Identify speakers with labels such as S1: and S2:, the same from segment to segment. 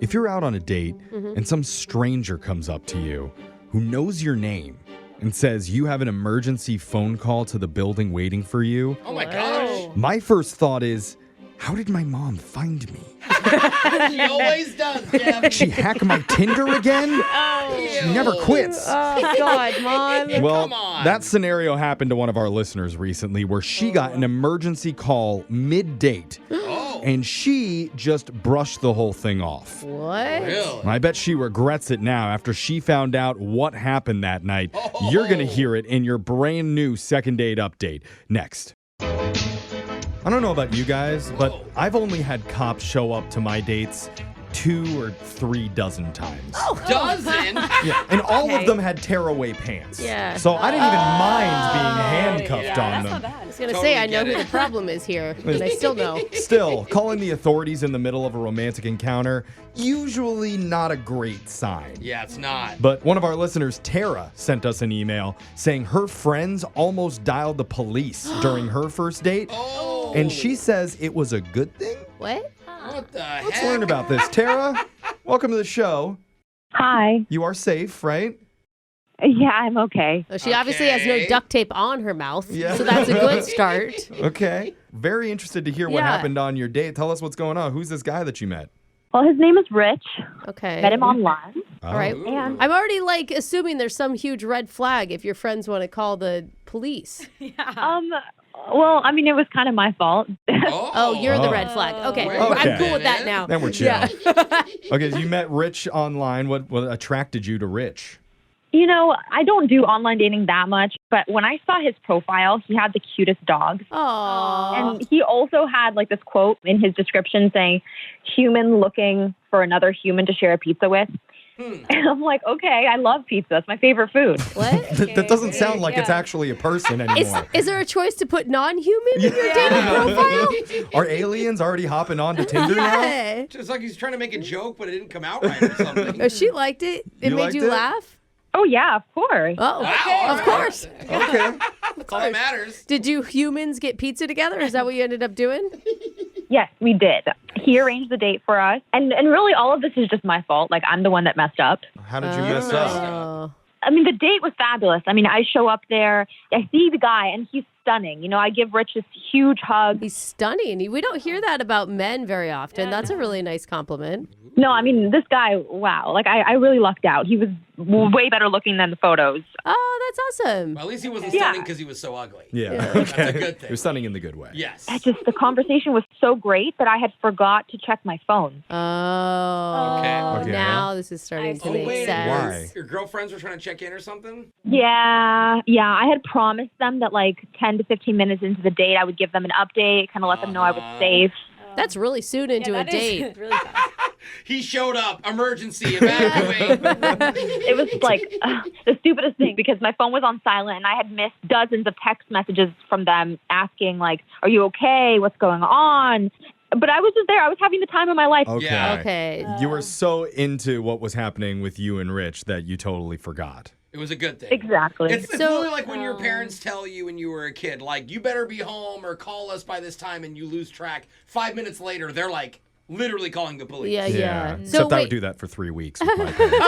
S1: If you're out on a date and some stranger comes up to you who knows your name and says you have an emergency phone call to the building waiting for you,
S2: Oh my gosh.
S1: my first thought is, how did my mom find me?
S2: She always does, Gabby.
S1: Did she hack my Tinder again? She never quits.
S3: Oh, God, Mom.
S1: Well,
S2: Come on.
S1: that scenario happened to one of our listeners recently where she got an emergency call mid-date. And she just brushed the whole thing off.
S3: What?
S2: Really?
S1: And I bet she regrets it now after she found out what happened that night. You're going to hear it in your brand new second date update next. I don't know about you guys, but I've only had cops show up to my dates 2 or 3 dozen times.
S2: Dozen?
S1: Yeah, and all of them had tearaway pants.
S3: Yeah.
S1: So I didn't even mind being handcuffed on
S4: That's
S1: them.
S4: not bad.
S3: I was going to
S2: Totally
S3: say, I know
S2: get
S3: who
S2: it.
S3: the problem is here, and I still know.
S1: Still, calling the authorities in the middle of a romantic encounter, usually not a great sign.
S2: Yeah, it's not.
S1: But one of our listeners, Tara, sent us an email saying her friends almost dialed the police during her first date. And she says it was a good thing.
S3: What?
S2: What the heck?
S1: Let's learn about this. Tara, welcome to the show.
S5: Hi.
S1: You are safe, right?
S5: Yeah, I'm okay.
S3: Well, she obviously has no
S2: Okay.
S3: duct tape on her mouth,
S1: Yeah.
S3: so that's a good start.
S1: Okay. Very interested to hear what
S3: Yeah.
S1: happened on your date. Tell us what's going on. Who's this guy that you met?
S5: Well, his name is Rich.
S3: Okay.
S5: Met him online.
S3: All right.
S2: Ooh.
S5: And
S3: I'm already, assuming there's some huge red flag if your friends want to call the police.
S5: well, I mean, it was kind of my fault.
S3: Oh, you're the
S1: Oh.
S3: red flag. Okay.
S2: Wait
S1: a
S3: I'm cool with that
S2: minute.
S3: now.
S1: Then we're chill.
S3: Yeah.
S1: Okay, so you met Rich online. What attracted you to Rich?
S5: You know, I don't do online dating that much, but when I saw his profile, he had the cutest dogs.
S3: Aww.
S5: And he also had this quote in his description saying, human looking for another human to share a pizza with. And I'm like, okay, I love pizza. It's my favorite food.
S3: What?
S1: That doesn't sound like it's actually a person anymore.
S3: Is there a choice to put non-human in your dating profile?
S1: Are aliens already hopping on to Tinder now?
S3: Yeah.
S2: Just like he's trying to make a joke, but it didn't come out right or something.
S3: Oh, she liked it. It
S1: You
S3: made
S1: liked
S3: you
S1: it?
S3: laugh.
S5: Oh, yeah, of course.
S3: Oh,
S2: Wow,
S3: of course.
S1: Okay.
S2: That's all that matters.
S3: Did you humans get pizza together? Is that what you ended up doing?
S5: Yes, we did. He arranged the date for us. And really, all of this is just my fault. I'm the one that messed up.
S1: How did you mess up?
S3: Oh.
S5: I mean, the date was fabulous. I mean, I show up there, I see the guy, and he's stunning. You know, I give Rich this huge hug.
S3: He's stunning. We don't hear that about men very often. That's a really nice compliment.
S5: No, I mean, this guy, wow. I really lucked out. He was way better looking than the photos.
S3: Oh, that's awesome.
S2: Well, at least he wasn't
S5: Yeah.
S2: stunning because he was so ugly.
S1: Yeah.
S2: That's a good thing.
S1: You're stunning in the good way.
S2: Yes.
S5: The conversation was so great that I had forgot to check my phone.
S3: Oh,
S2: Okay.
S3: now this is starting to make
S2: wait.
S3: sense.
S1: Why?
S2: Your girlfriends were trying to check in or something?
S5: Yeah. I had promised them that 10 to 15 minutes into the date, I would give them an update, kind of let them know I was safe.
S3: That's really soon into a
S4: that is
S3: date.
S4: really fast.
S2: He showed up. Emergency. Evacuate.
S5: It was the stupidest thing because my phone was on silent and I had missed dozens of text messages from them asking are you okay? What's going on? But I was just there. I was having the time of my life.
S1: Okay.
S2: Yeah.
S3: Okay.
S1: You were so into what was happening with you and Rich that you totally forgot.
S2: It was a good thing.
S5: Exactly.
S2: It's
S3: So-
S2: really like when your parents tell you when you were a kid, you better be home or call us by this time, and you lose track. 5 minutes later, they're literally calling the police.
S3: Yeah.
S1: Except
S3: So
S1: I would
S3: wait,
S1: do that for 3 weeks with my parents.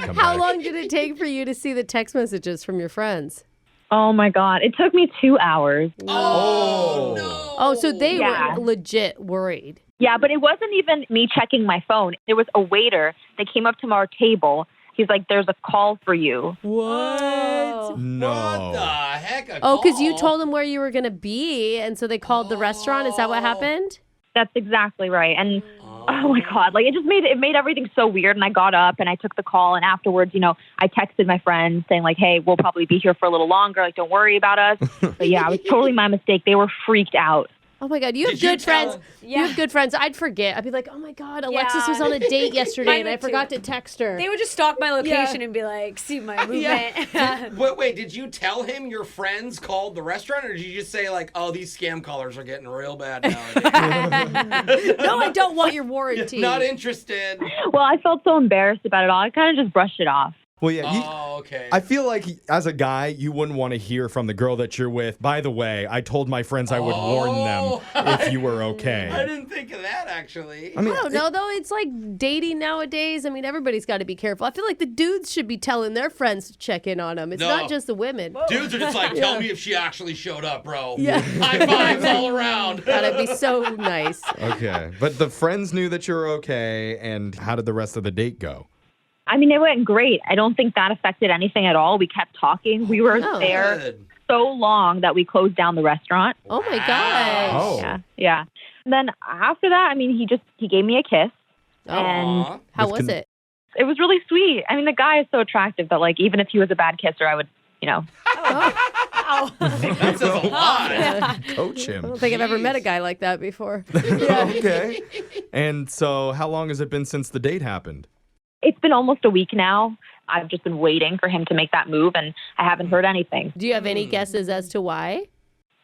S1: Come
S3: how
S1: back.
S3: long did it take for you to see the text messages from your friends?
S5: Oh, my God. It took me 2 hours.
S2: Oh, no.
S3: Oh, so they
S5: Yeah.
S3: were legit worried.
S5: Yeah, but it wasn't even me checking my phone. There was a waiter that came up to our table. He's like, there's a call for you.
S3: What?
S1: No.
S2: What the heck?
S3: Oh, because you told them where you were going to be, and so they called the restaurant. Is that what happened?
S5: That's exactly right. And oh my God, it made everything so weird. And I got up and I took the call. And afterwards, I texted my friends saying hey, we'll probably be here for a little longer. Don't worry about us. But yeah, it was totally my mistake. They were freaked out.
S3: Oh my God, you have
S2: Did you
S3: good
S2: tell
S3: friends.
S2: them?
S3: You have good friends. I'd forget. I'd be like, oh my God, Alexis was on a date yesterday
S4: Mine
S3: and I
S4: would too.
S3: forgot to text her.
S4: They would just stalk my location and be like, see my movement.
S2: Wait, did you tell him your friends called the restaurant, or did you just say oh, these scam callers are getting real bad nowadays?
S3: No, I don't want your warranty.
S2: Not interested.
S5: Well, I felt so embarrassed about it all. I kind of just brushed it off.
S1: Well, yeah.
S2: Oh, okay.
S1: I feel like as a guy, you wouldn't want to hear from the girl that you're with. By the way, I told my friends I would warn them if you were okay.
S2: I didn't think of that, actually.
S1: I mean,
S3: I don't know, though. It's like dating nowadays. I mean, everybody's got to be careful. I feel like the dudes should be telling their friends to check in on them. It's not just the women.
S2: Dudes are just like, tell me if she actually showed up, bro.
S3: Yeah.
S2: High fives all around.
S3: That'd be so nice.
S1: Okay. But the friends knew that you were okay, and how did the rest of the date go?
S5: I mean, it went great. I don't think that affected anything at all. We kept talking. We were there
S2: Good.
S5: so long that we closed down the restaurant.
S3: Oh, my gosh.
S1: Oh.
S5: Yeah. And then after that, I mean, he gave me a kiss. And
S2: Aw.
S3: How was it?
S5: it was really sweet. I mean, the guy is so attractive that, like, even if he was a bad kisser, I would,
S4: Ow.
S2: That says a lot.
S1: Coach
S3: I
S1: him.
S3: don't think I've ever met a guy like that before.
S1: Okay. And so how long has it been since the date happened?
S5: It's been almost a week now. I've just been waiting for him to make that move, and I haven't heard anything.
S3: Do you have any guesses as to why?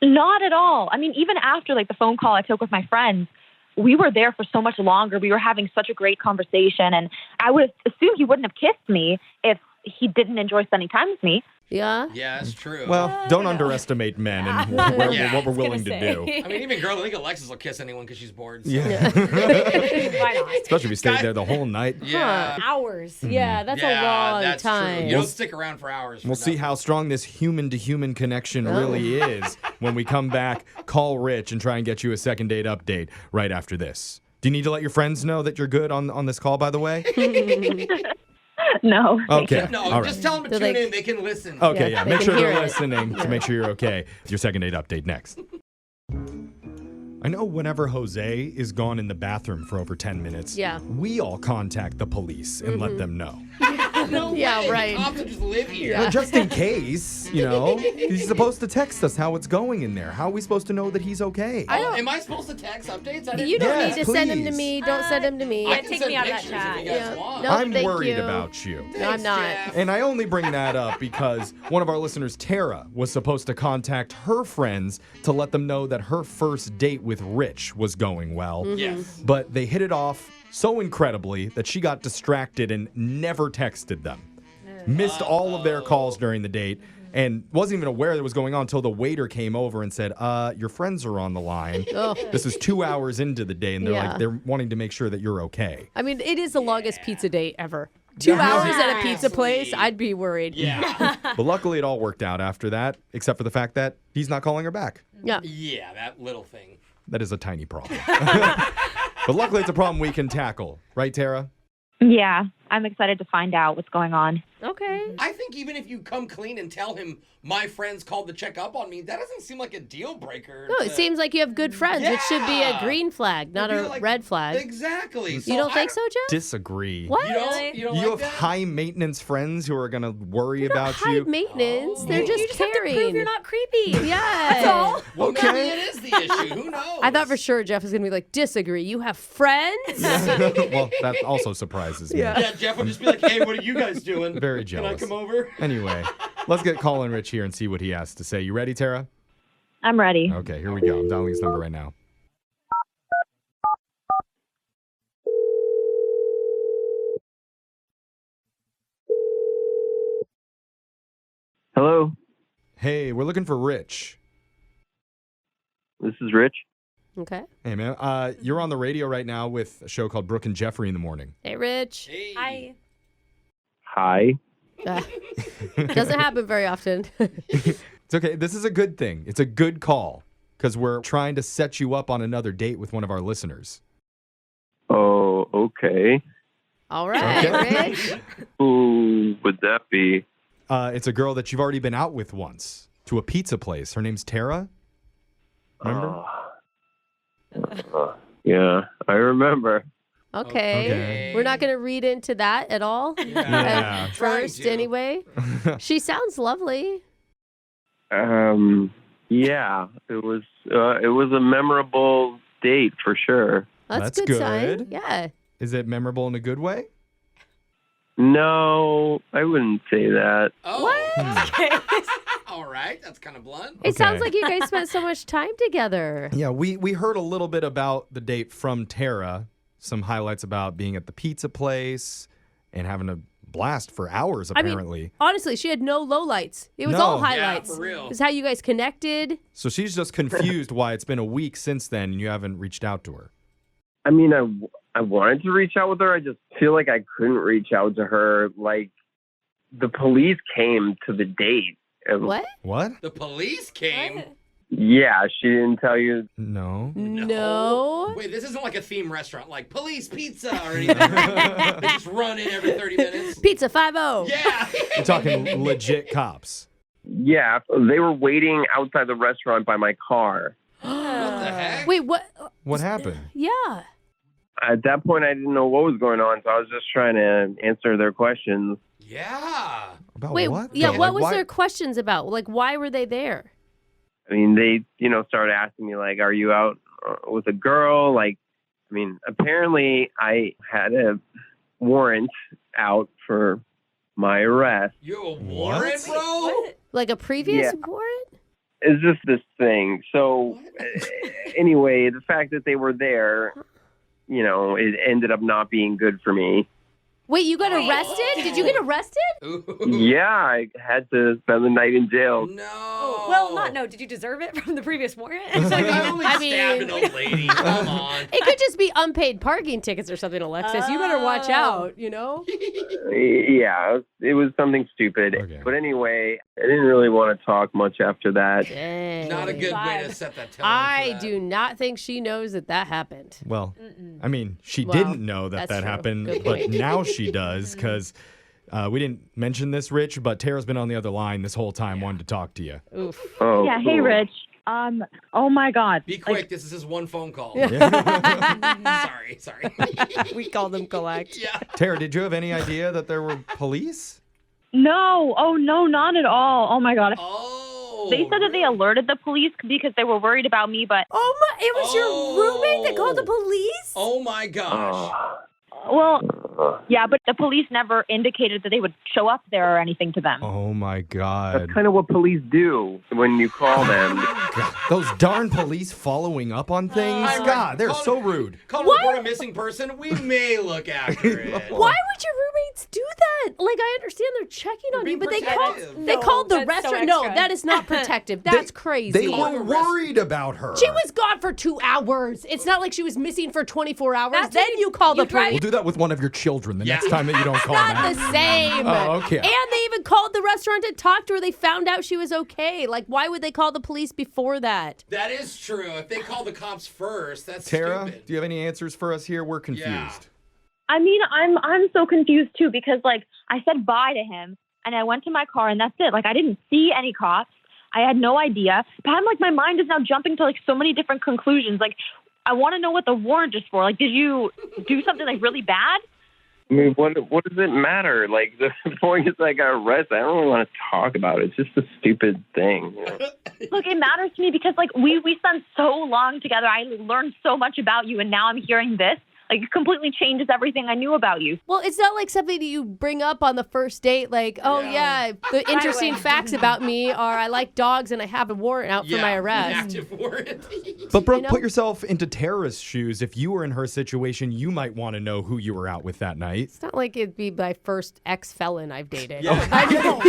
S5: Not at all. I mean, even after, like, the phone call I took with my friends, we were there for so much longer. We were having such a great conversation, and I would assume he wouldn't have kissed me if he didn't enjoy spending time with me.
S3: Yeah?
S2: Yeah, it's true.
S1: Well, don't underestimate men and what we're willing to do.
S2: I mean, even girls, I think Alexis will kiss anyone because she's bored. So.
S1: Yeah.
S4: Why not?
S1: Especially if you stayed there the whole night.
S2: Yeah.
S4: Hours.
S3: Yeah, that's a
S2: Yeah,
S3: long
S2: that's
S3: time.
S2: True. You don't stick around for hours.
S1: We'll see how strong this human-to-human connection really is when we come back. Call Rich and try and get you a second date update right after this. Do you need to let your friends know that you're good on this call, by the way?
S5: No.
S1: Okay.
S2: No,
S1: All right.
S2: just tell them to
S3: They're
S2: tune
S3: like-
S2: in. They can listen.
S1: Okay,
S3: Yeah,
S1: yeah.
S3: they
S1: Make
S3: can
S1: sure
S3: hear
S1: they're
S3: it.
S1: listening to make sure you're okay. Your second date update next. I know whenever Jose is gone in the bathroom for over 10 minutes,
S3: Yeah.
S1: we all contact the police and let them know.
S2: No
S3: Yeah,
S2: way.
S3: right.
S2: The cops will just live here.
S1: Well, just in case, he's supposed to text us how it's going in there. How are we supposed to know that he's okay?
S2: Am I supposed to text updates? I didn't
S3: You don't
S1: Yes,
S3: need to send them to
S1: please.
S3: me. Don't send them to me.
S2: I can
S4: Take
S2: send
S4: me out of that
S2: pictures
S4: chat.
S2: if you guys
S3: Yeah.
S2: want.
S3: No,
S1: I'm
S3: thank
S1: worried
S3: you.
S1: about you.
S3: No, I'm not.
S2: Jeff.
S1: And I only bring that up because one of our listeners, Tara, was supposed to contact her friends to let them know that her first date with Rich was going well.
S2: Yes.
S1: But they hit it off so incredibly that she got distracted and never texted them. Missed all of their calls during the date and wasn't even aware that was going on until the waiter came over and said, your friends are on the line.
S3: Oh.
S1: This is 2 hours into the day, and
S3: Yeah.
S1: they're wanting to make sure that you're okay.
S3: I mean, it is the longest pizza date ever. 2 hours at a pizza place, I'd be worried.
S2: Yeah.
S1: But luckily it all worked out after that, except for the fact that he's not calling her back.
S3: Yeah.
S2: Yeah, that little thing.
S1: That is a tiny problem. But luckily it's a problem we can tackle. Right, Tara?
S5: Yeah. I'm excited to find out what's going on.
S3: Okay.
S2: I think even if you come clean and tell him my friends called to check up on me, that doesn't seem like a deal breaker.
S3: No, it seems like you have good friends, which should be a
S2: Yeah.
S3: green flag, not
S2: It'd
S3: a
S2: be like-
S3: red flag.
S2: Exactly.
S3: You don't think so, Jeff?
S1: Disagree.
S3: What?
S2: You don't, you don't
S1: You
S2: like
S1: have
S2: that?
S1: high maintenance friends who are going to worry about
S3: High
S1: you.
S3: maintenance. They're
S4: You
S3: just
S4: just have to
S3: caring.
S4: prove you're not creepy.
S3: Yeah.
S4: That's all.
S2: Well,
S1: Okay.
S2: maybe it is the issue. Who knows?
S3: I thought for sure Jeff was going to be like, disagree. You have friends?
S1: Well, that also surprises me.
S2: Yeah, Jeff would just be like, hey, what are you guys doing?
S1: Very
S2: Can I
S1: jealous.
S2: come over?
S1: Anyway, let's get Colin Rich here and see what he has to say. You ready, Tara?
S5: I'm ready.
S1: Okay, here we go. I'm dialing his number right now.
S6: Hello,
S1: Hey, we're looking for Rich.
S6: this is Rich.
S3: Okay.
S1: Hey, man. You're on the radio right now with a show called Brooke and Jeffrey in the morning.
S3: Hey, Rich.
S2: Hey.
S4: Hi.
S6: Hi.
S3: Doesn't happen very often.
S1: It's okay. This is a good thing. It's a good call because we're trying to set you up on another date with one of our listeners.
S6: Oh, okay.
S3: All right,
S1: Okay.
S3: Rich.
S6: Who would that be?
S1: It's a girl that you've already been out with once to a pizza place. Her name's Tara. Remember?
S6: Yeah, I remember.
S3: Okay.
S1: Okay.
S3: We're not going to read into that at all.
S1: Yeah.
S3: At first,
S2: Trying to.
S3: anyway. She sounds lovely.
S6: Yeah, it was a memorable date for sure.
S3: That's
S1: That's
S3: good sign.
S1: good.
S3: Yeah.
S1: Is it memorable in a good way?
S6: No, I wouldn't say that.
S2: Oh.
S3: What?
S2: All right. That's kind of blunt.
S3: It sounds
S1: Okay.
S3: like you guys spent so much time together.
S1: Yeah, we heard a little bit about the date from Tara. Some highlights about being at the pizza place and having a blast for hours, apparently.
S3: Honestly, she had no lowlights. It was
S1: No.
S3: all
S1: Yeah,
S3: highlights.
S2: for real.
S3: It was how you guys connected.
S1: So she's just confused why it's been a week since then and you haven't reached out to her.
S6: I mean, I wanted to reach out with her. I just feel like I couldn't reach out to her. Like, the police came to the date.
S3: What?
S1: What?
S2: The police came.
S6: Yeah, she didn't tell you.
S1: No.
S3: No.
S2: Wait, this isn't like a theme restaurant, like police pizza or anything. Right? They just run in every 30 minutes.
S3: Pizza 5-0.
S2: Yeah.
S1: You're talking legit cops.
S6: Yeah, they were waiting outside the restaurant by my car.
S2: What the heck?
S3: Wait, what?
S1: What happened?
S3: Yeah.
S6: At that point, I didn't know what was going on, so I was just trying to answer their questions.
S2: Yeah.
S1: About
S3: Wait,
S1: what?
S3: yeah,
S1: though?
S3: what
S1: Like,
S3: was
S1: why-
S3: their questions about? Like, why were they there?
S6: I mean, they, started asking me, like, are you out with a girl? Like, I mean, apparently I had a warrant out for my arrest.
S2: You have a warrant, bro?
S3: Like a previous
S6: Yeah.
S3: warrant?
S6: It's just this thing. So, anyway, the fact that they were there, it ended up not being good for me.
S3: Wait, you got arrested? Did you get arrested?
S2: Ooh.
S6: Yeah, I had to spend the night in jail.
S2: No.
S4: Well, not no. Did you deserve it from the previous warrant?
S2: It's like I only
S3: I
S2: stabbed
S3: mean-
S2: an old lady. Come on.
S3: It could just be unpaid parking tickets or something, Alexis. You better watch out, you know?
S6: Yeah, it was something stupid.
S1: Okay.
S6: But anyway, I didn't really want to talk much after that.
S3: Dang.
S2: Not a good way to
S4: Vibe.
S2: set that tone.
S3: I
S2: for that.
S3: do not think she knows that happened.
S1: Well, I mean, she
S3: Well,
S1: didn't know that
S3: that's true.
S1: happened,
S3: Good
S1: but
S3: point.
S1: now she does because we didn't mention this, Rich, but Tara's been on the other line this whole time wanting to talk to you.
S3: Oof.
S6: Oh,
S5: Yeah, hey,
S6: cool.
S5: Rich. Oh my God.
S2: Be quick. This is his one phone call. Sorry.
S3: We call them collect.
S2: Yeah.
S1: Tara, did you have any idea that there were police?
S5: No. Oh, no, not at all. Oh my God.
S2: Oh.
S5: They said that they alerted the police because they were worried about me, but
S3: Oh my, it was your roommate that called the police?
S2: Oh my gosh.
S5: well, yeah, but the police never indicated that they would show up there or anything to them.
S1: Oh my God.
S6: That's kind of what police do when you call them.
S1: God, those darn police following up on things. God, they're so rude.
S2: Call to report a missing person. We may look after it.
S3: Why would your roommates do that? Like, I understand they're checking on you,
S2: being
S3: but they
S2: protective.
S3: called the
S4: No, that's so
S3: restaurant. No,
S4: extra.
S3: that is not protective. That's crazy.
S1: They were worried about her.
S3: She was gone for 2 hours. It's not like she was missing for 24 hours.
S4: That's
S3: Then
S4: when
S3: you call the
S4: you drive-
S3: police.
S1: We'll do that with one of your children the
S2: Yeah.
S1: next time that you don't call
S3: Not
S1: them.
S3: the same.
S1: Oh, okay.
S3: And they even called the restaurant to talk to her. They found out she was okay. Like, why would they call the police before that?
S2: That is true. If they call the cops first, that's
S1: Tara,
S2: stupid.
S1: do you have any answers for us here? We're confused.
S2: Yeah.
S5: I mean, I'm so confused too because like I said bye to him and I went to my car and that's it. Like I didn't see any cops. I had no idea. But I'm like my mind is now jumping to like so many different conclusions. Like I want to know what the warrant is for. Like did you do something like really bad?
S6: I mean, what does it matter? Like, the point is I got arrested. I don't really want to talk about it. It's just a stupid thing.
S5: Look, it matters to me because like we spent so long together. I learned so much about you and now I'm hearing this. Like, it completely changes everything I knew about you.
S3: Well, it's not like something that you bring up on the first date. Like, oh, yeah, the interesting facts about me are I like dogs and I have a warrant out for my
S2: An
S3: arrest.
S2: active warrant.
S1: But Brooke,
S3: You know?
S1: put yourself into Tara's shoes. If you were in her situation, you might want to know who you were out with that night.
S3: It's not like it'd be my first ex-felon I've dated.
S2: Yeah.
S3: I know.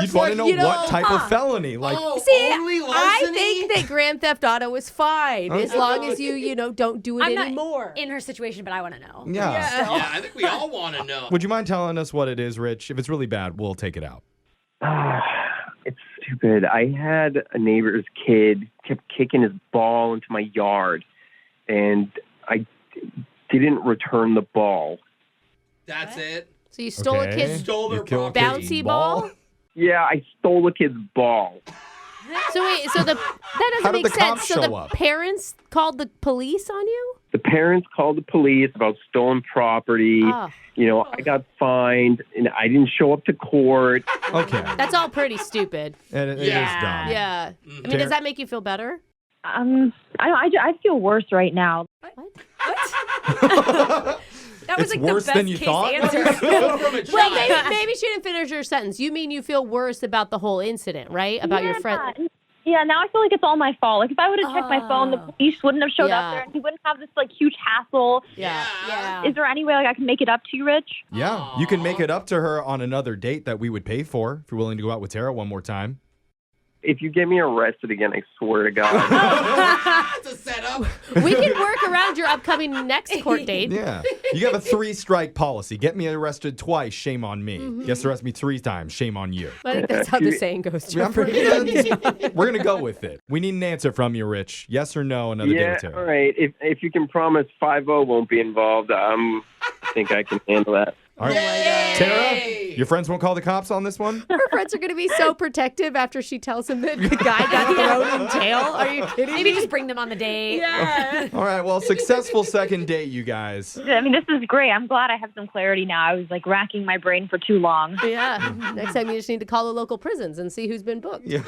S1: You'd want to know
S3: you know,
S1: what type of felony. Like,
S2: Oh,
S3: See,
S2: only
S3: I
S2: larceny?
S3: think that Grand Theft Auto is fine as long as you don't do it
S4: I'm not
S3: anymore.
S4: in her situation, but I want to know.
S1: yeah.
S2: Yeah, I think we all want to know.
S1: Would you mind telling us what it is, Rich? If it's really bad, we'll take it out.
S6: It's stupid. I had a neighbor's kid kept kicking his ball into my yard, and I didn't return the ball.
S2: That's it.
S3: So you stole a
S1: Okay.
S3: kid's
S2: Stole their
S1: You killed
S2: property.
S1: kid's
S3: bouncy ball?
S6: Yeah, I stole a kid's ball.
S3: So wait, that
S1: How
S3: doesn't
S1: did
S3: make
S1: the
S3: sense.
S1: cops
S3: So
S1: show
S3: the
S1: up?
S3: parents called the police on you?
S6: The parents called the police about stolen property.
S3: Oh,
S6: I got fined, and I didn't show up to court.
S1: Okay.
S3: that's all pretty stupid.
S1: And it is
S2: Yeah.
S1: dumb.
S3: Yeah. I mean, does that make you feel better?
S5: I feel worse right now.
S4: That was
S1: It's
S4: like
S1: worse
S4: the best
S1: than you
S4: case
S1: thought?
S4: answer.
S2: Go from a
S3: Well,
S2: child.
S3: maybe she didn't finish her sentence. You mean you feel worse about the whole incident, right? About your friend?
S5: Yeah, now I feel like it's all my fault. Like, if I would have checked my phone, the police wouldn't have showed
S3: Yeah.
S5: up there, and he wouldn't have this, like, huge hassle.
S4: Yeah.
S5: Is there any way, like, I can make it up to you, Rich?
S1: Yeah, you can make it up to her on another date that we would pay for if you're willing to go out with Tara one more time.
S6: If you get me arrested again, I swear to God.
S2: It's a setup.
S3: We can work around your upcoming next court date.
S1: Yeah. You have a 3-strike policy. Get me arrested twice, shame on me. Guess arrest me 3 times, shame on you.
S3: I think that's how the saying goes,
S1: Yeah, I'm
S3: Jeffrey.
S1: We're going to go with it. We need an answer from you, Rich. Yes or no, another date
S6: Yeah,
S1: with Tara.
S6: all right. If you can promise 5-0 won't be involved, I think I can handle that.
S1: All right.
S2: Yay!
S1: Tara, your friends won't call the cops on this one?
S3: Her friends are going to be so protective after she tells him that the guy got thrown in jail. Are you kidding
S4: Maybe
S3: me?
S4: just bring them on the date.
S3: Yeah.
S1: All right, well, successful second date, you guys.
S5: I mean, this is great. I'm glad I have some clarity now. I was, like, racking my brain for too long.
S3: Yeah. Next time you just need to call the local prisons and see who's been booked.
S1: Yeah.